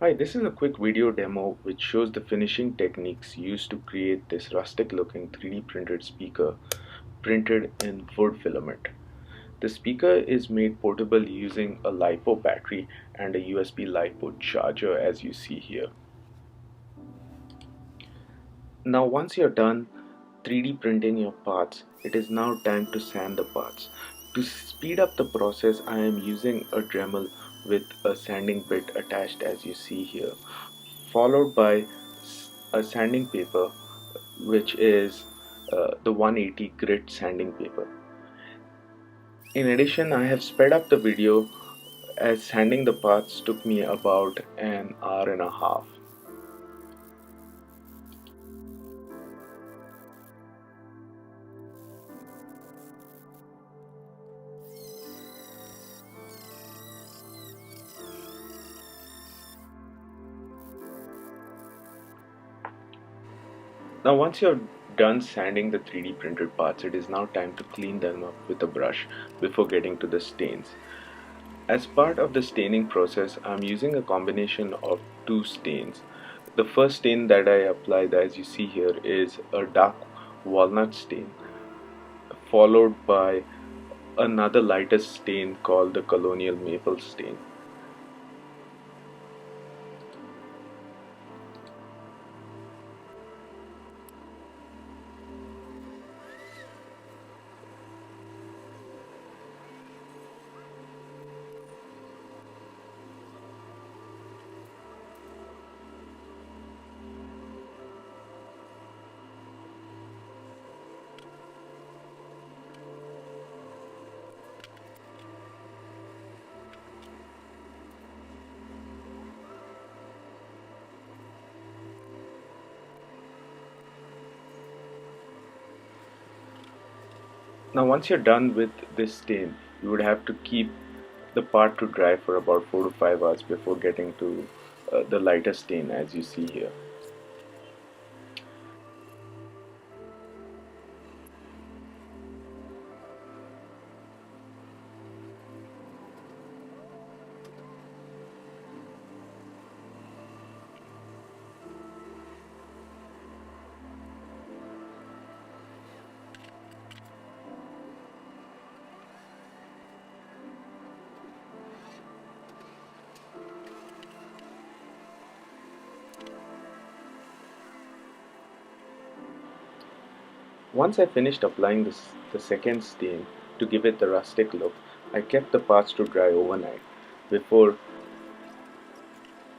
Hi, this is a quick video demo which shows the finishing techniques used to create this rustic looking 3D printed speaker printed in wood filament. The speaker is made portable using a LiPo battery and a USB LiPo charger as you see here. Now once you're done 3D printing your parts, it is now time to sand the parts. To speed up the process, I am using a Dremel with a sanding bit attached as you see here, followed by a sanding paper which is the 180 grit sanding paper. In addition, I have sped up the video as sanding the parts took me about an hour and a half. Now once you're done sanding the 3D printed parts, it is now time to clean them up with a brush before getting to the stains. As part of the staining process, I'm using a combination of two stains. The first stain that I applied, as you see here, is a dark walnut stain, followed by another lighter stain called the colonial maple stain. Now once you're done with this stain, you would have to keep the part to dry for about 4 to 5 hours before getting to the lighter stain as you see here. Once I finished applying the second stain to give it the rustic look, I kept the parts to dry overnight before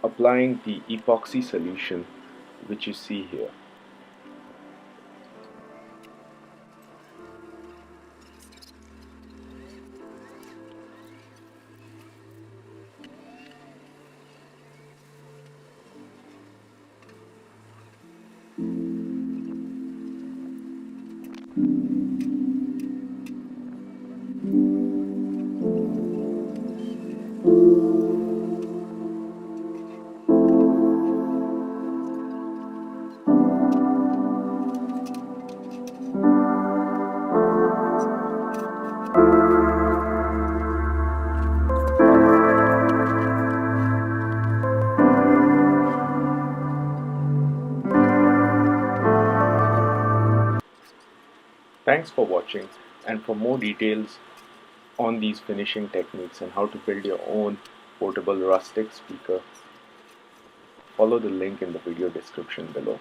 applying the epoxy solution which you see here. Thanks for watching, and for more details on these finishing techniques and how to build your own portable rustic speaker, follow the link in the video description below.